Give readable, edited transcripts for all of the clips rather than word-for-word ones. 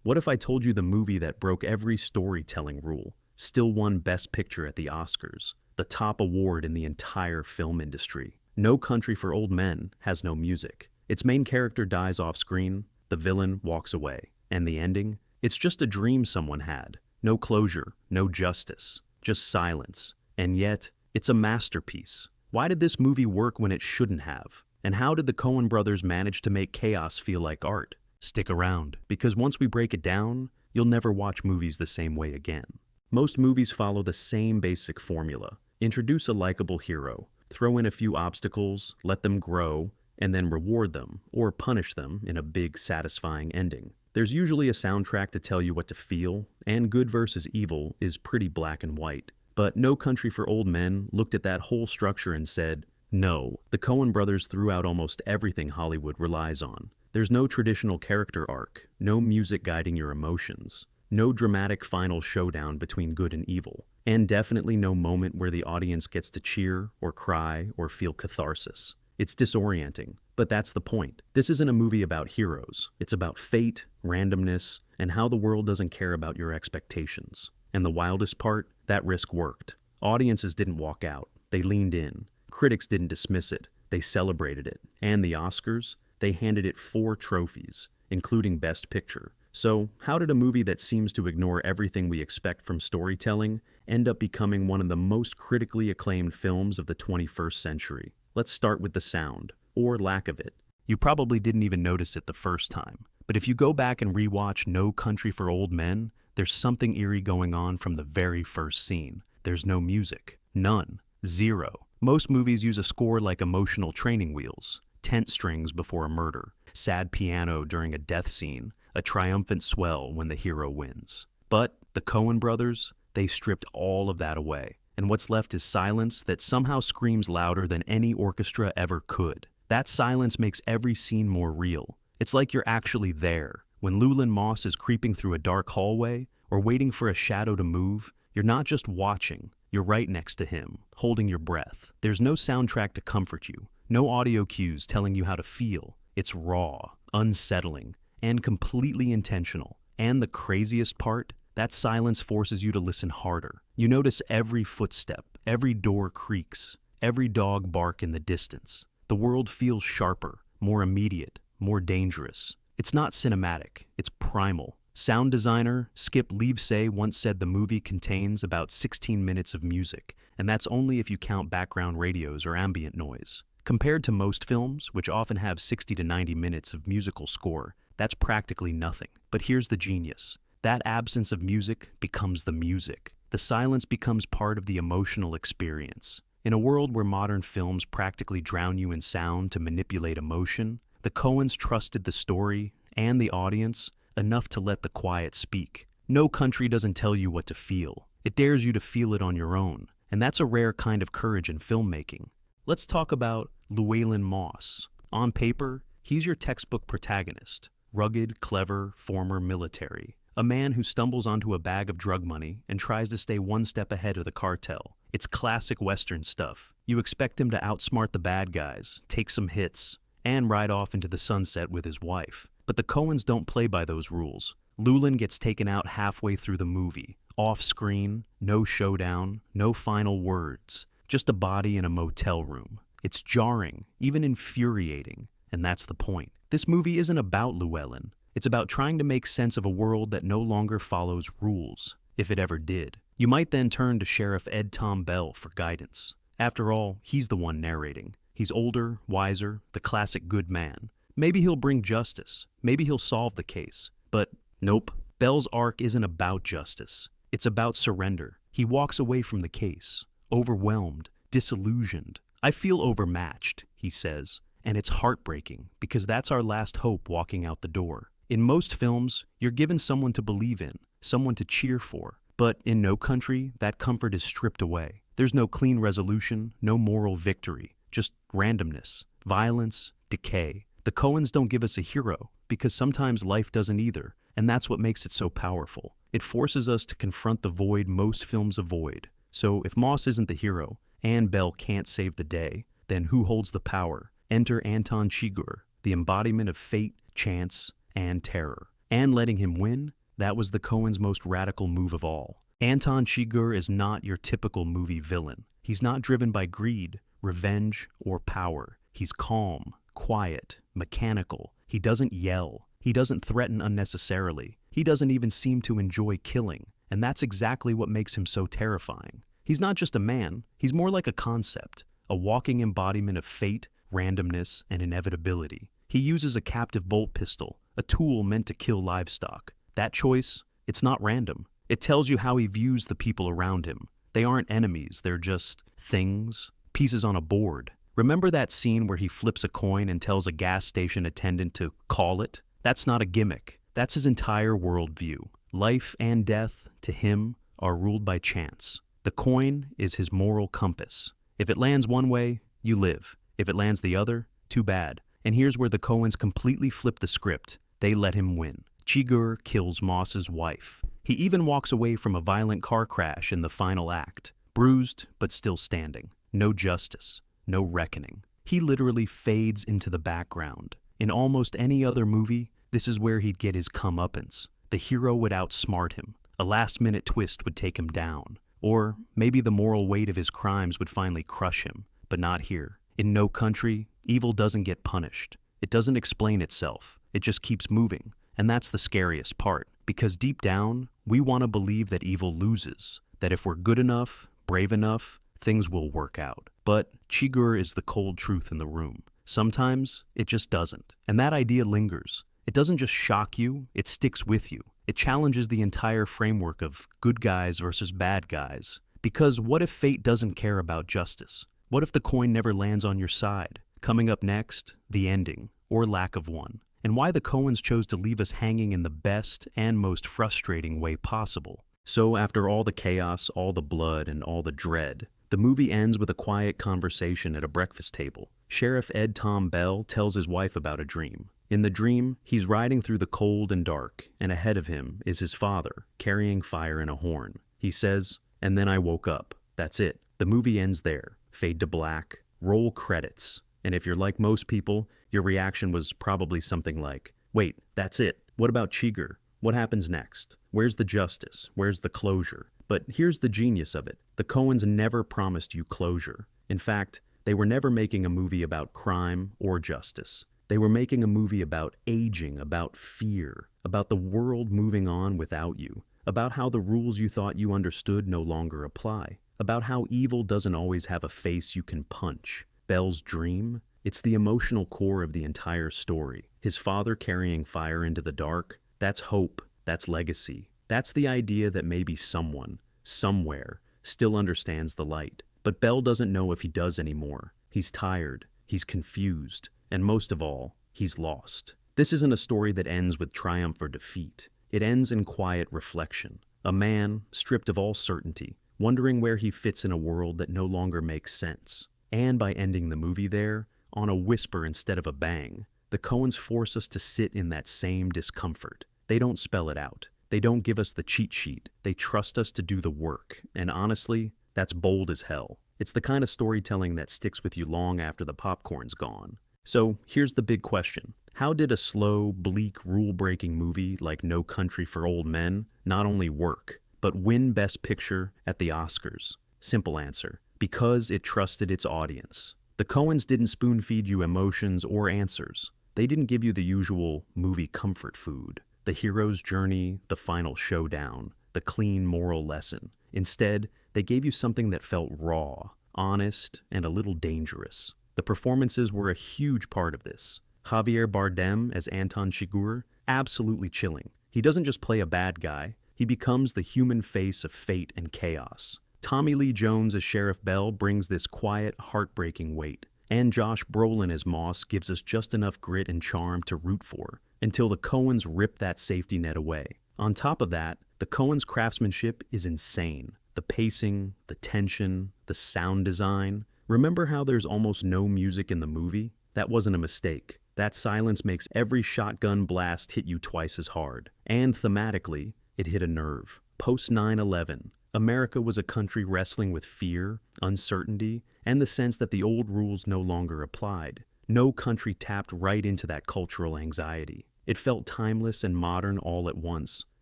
What if I told you the movie that broke every storytelling rule, still won Best Picture at the Oscars, the top award in the entire film industry? No Country for Old Men has no music. Its main character dies off screen, the villain walks away, and the ending? It's just a dream someone had. No closure, no justice, just silence. And yet, it's a masterpiece. Why did this movie work when it shouldn't have? And how did the Coen Brothers manage to make chaos feel like art? Stick around, because once we break it down, you'll never watch movies the same way again. Most movies follow the same basic formula. Introduce a likable hero, throw in a few obstacles, let them grow, and then reward them, or punish them in a big, satisfying ending. There's usually a soundtrack to tell you what to feel, and good versus evil is pretty black and white. But No Country for Old Men looked at that whole structure and said, no, the Coen Brothers threw out almost everything Hollywood relies on. There's no traditional character arc, no music guiding your emotions, no dramatic final showdown between good and evil, and definitely no moment where the audience gets to cheer or cry or feel catharsis. It's disorienting, but that's the point. This isn't a movie about heroes. It's about fate, randomness, and how the world doesn't care about your expectations. And the wildest part, that risk worked. Audiences didn't walk out. They leaned in. Critics didn't dismiss it. They celebrated it. And the Oscars? They handed it 4 trophies, including Best Picture. So, how did a movie that seems to ignore everything we expect from storytelling end up becoming one of the most critically acclaimed films of the 21st century? Let's start with the sound, or lack of it. You probably didn't even notice it the first time, but if you go back and rewatch No Country for Old Men, there's something eerie going on from the very first scene. There's no music. None. Zero. Most movies use a score like emotional training wheels. Tent strings before a murder, sad piano during a death scene, a triumphant swell when the hero wins. But the Coen Brothers, they stripped all of that away. And what's left is silence that somehow screams louder than any orchestra ever could. That silence makes every scene more real. It's like you're actually there. When Llewellyn Moss is creeping through a dark hallway or waiting for a shadow to move, you're not just watching, you're right next to him, holding your breath. There's no soundtrack to comfort you. No audio cues telling you how to feel. It's raw, unsettling, and completely intentional. And the craziest part? That silence forces you to listen harder. You notice every footstep, every door creaks, every dog bark in the distance. The world feels sharper, more immediate, more dangerous. It's not cinematic, it's primal. Sound designer Skip Leavesay once said the movie contains about 16 minutes of music, and that's only if you count background radios or ambient noise. Compared to most films, which often have 60 to 90 minutes of musical score, that's practically nothing. But here's the genius. That absence of music becomes the music. The silence becomes part of the emotional experience. In a world where modern films practically drown you in sound to manipulate emotion, the Coens trusted the story and the audience enough to let the quiet speak. No Country doesn't tell you what to feel. It dares you to feel it on your own, and that's a rare kind of courage in filmmaking. Let's talk about Llewellyn Moss. On paper, he's your textbook protagonist. Rugged, clever, former military. A man who stumbles onto a bag of drug money and tries to stay one step ahead of the cartel. It's classic Western stuff. You expect him to outsmart the bad guys, take some hits, and ride off into the sunset with his wife. But the Coens don't play by those rules. Llewellyn gets taken out halfway through the movie. Off screen, no showdown, no final words. Just a body in a motel room. It's jarring, even infuriating, and that's the point. This movie isn't about Llewellyn. It's about trying to make sense of a world that no longer follows rules, if it ever did. You might then turn to Sheriff Ed Tom Bell for guidance. After all, he's the one narrating. He's older, wiser, the classic good man. Maybe he'll bring justice. Maybe he'll solve the case. But nope. Bell's arc isn't about justice. It's about surrender. He walks away from the case. Overwhelmed, disillusioned. I feel overmatched, he says, and it's heartbreaking because that's our last hope walking out the door. In most films, you're given someone to believe in, someone to cheer for, but in No Country, that comfort is stripped away. There's no clean resolution, no moral victory, just randomness, violence, decay. The Coens don't give us a hero because sometimes life doesn't either, and that's what makes it so powerful. It forces us to confront the void most films avoid. So if Moss isn't the hero, and Bell can't save the day, then who holds the power? Enter Anton Chigurh, the embodiment of fate, chance, and terror. And letting him win? That was the Coens' most radical move of all. Anton Chigurh is not your typical movie villain. He's not driven by greed, revenge, or power. He's calm, quiet, mechanical. He doesn't yell. He doesn't threaten unnecessarily. He doesn't even seem to enjoy killing. And that's exactly what makes him so terrifying. He's not just a man, he's more like a concept, a walking embodiment of fate, randomness, and inevitability. He uses a captive bolt pistol, a tool meant to kill livestock. That choice, it's not random. It tells you how he views the people around him. They aren't enemies, they're just things, pieces on a board. Remember that scene where he flips a coin and tells a gas station attendant to call it? That's not a gimmick. That's his entire worldview. Life and death, to him, are ruled by chance. The coin is his moral compass. If it lands one way, you live. If it lands the other, too bad. And here's where the Coens completely flip the script. They let him win. Chigurh kills Moss's wife. He even walks away from a violent car crash in the final act. Bruised, but still standing. No justice. No reckoning. He literally fades into the background. In almost any other movie, this is where he'd get his comeuppance. The hero would outsmart him. A last-minute twist would take him down. Or maybe the moral weight of his crimes would finally crush him. But not here. In No Country, evil doesn't get punished. It doesn't explain itself. It just keeps moving. And that's the scariest part. Because deep down, we want to believe that evil loses. That if we're good enough, brave enough, things will work out. But Chigurh is the cold truth in the room. Sometimes, it just doesn't. And that idea lingers. It doesn't just shock you, it sticks with you. It challenges the entire framework of good guys versus bad guys. Because what if fate doesn't care about justice? What if the coin never lands on your side? Coming up next, the ending, or lack of one. And why the Coens chose to leave us hanging in the best and most frustrating way possible. So after all the chaos, all the blood, and all the dread, the movie ends with a quiet conversation at a breakfast table. Sheriff Ed Tom Bell tells his wife about a dream. In the dream, he's riding through the cold and dark, and ahead of him is his father, carrying fire in a horn. He says, "And then I woke up." That's it. The movie ends there. Fade to black. Roll credits. And if you're like most people, your reaction was probably something like, "Wait, that's it. What about Chigurh? What happens next? Where's the justice? Where's the closure?" But here's the genius of it. The Coens never promised you closure. In fact, they were never making a movie about crime or justice. They were making a movie about aging, about fear, about the world moving on without you, about how the rules you thought you understood no longer apply, about how evil doesn't always have a face you can punch. Bell's dream? It's the emotional core of the entire story. His father carrying fire into the dark? That's hope. That's legacy. That's the idea that maybe someone, somewhere, still understands the light. But Bell doesn't know if he does anymore. He's tired. He's confused. And most of all, he's lost. This isn't a story that ends with triumph or defeat. It ends in quiet reflection. A man, stripped of all certainty, wondering where he fits in a world that no longer makes sense. And by ending the movie there, on a whisper instead of a bang, the Coens force us to sit in that same discomfort. They don't spell it out. They don't give us the cheat sheet. They trust us to do the work. And honestly, that's bold as hell. It's the kind of storytelling that sticks with you long after the popcorn's gone. So here's the big question. How did a slow, bleak, rule-breaking movie like No Country for Old Men not only work, but win Best Picture at the Oscars? Simple answer. Because it trusted its audience. The Coens didn't spoon-feed you emotions or answers. They didn't give you the usual movie comfort food. The hero's journey, the final showdown, the clean moral lesson. Instead, they gave you something that felt raw, honest, and a little dangerous. The performances were a huge part of this. Javier Bardem as Anton Chigurh, absolutely chilling. He doesn't just play a bad guy, he becomes the human face of fate and chaos. Tommy Lee Jones as Sheriff Bell brings this quiet, heartbreaking weight. And Josh Brolin as Moss gives us just enough grit and charm to root for, until the Coens rip that safety net away. On top of that, the Coens' craftsmanship is insane. The pacing, the tension, the sound design. Remember how there's almost no music in the movie? That wasn't a mistake. That silence makes every shotgun blast hit you twice as hard. And thematically, it hit a nerve. Post 9/11, America was a country wrestling with fear, uncertainty, and the sense that the old rules no longer applied. No country tapped right into that cultural anxiety. It felt timeless and modern all at once.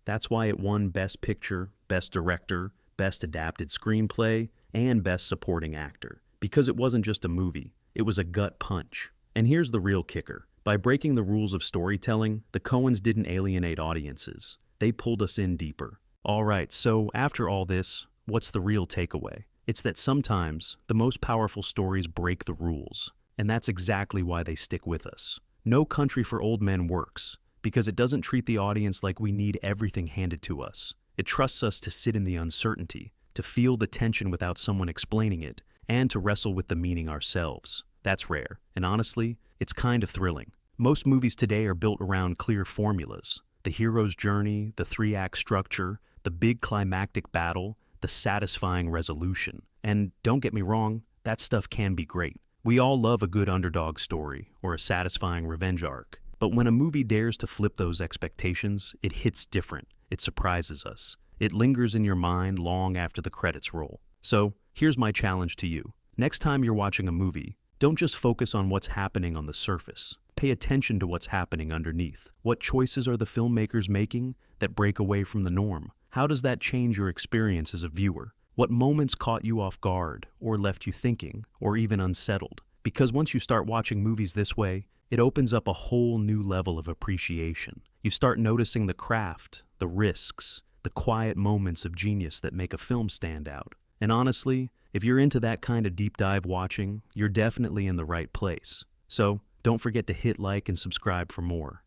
That's why it won Best Picture, Best Director, Best Adapted Screenplay, and Best Supporting Actor. Because it wasn't just a movie, it was a gut punch. And here's the real kicker. By breaking the rules of storytelling, the Coens didn't alienate audiences. They pulled us in deeper. Alright, so after all this, what's the real takeaway? It's that sometimes the most powerful stories break the rules, and that's exactly why they stick with us. No Country for Old Men works, because it doesn't treat the audience like we need everything handed to us. It trusts us to sit in the uncertainty, to feel the tension without someone explaining it, and to wrestle with the meaning ourselves. That's rare, and honestly, it's kind of thrilling. Most movies today are built around clear formulas. The hero's journey, the three-act structure, the big climactic battle, the satisfying resolution. And don't get me wrong, that stuff can be great. We all love a good underdog story or a satisfying revenge arc. But when a movie dares to flip those expectations, it hits different. It surprises us. It lingers in your mind long after the credits roll. So, here's my challenge to you. Next time you're watching a movie, don't just focus on what's happening on the surface. Pay attention to what's happening underneath. What choices are the filmmakers making that break away from the norm? How does that change your experience as a viewer? What moments caught you off guard, or left you thinking, or even unsettled? Because once you start watching movies this way, it opens up a whole new level of appreciation. You start noticing the craft, the risks, the quiet moments of genius that make a film stand out. And honestly, if you're into that kind of deep dive watching, you're definitely in the right place. So, don't forget to hit like and subscribe for more.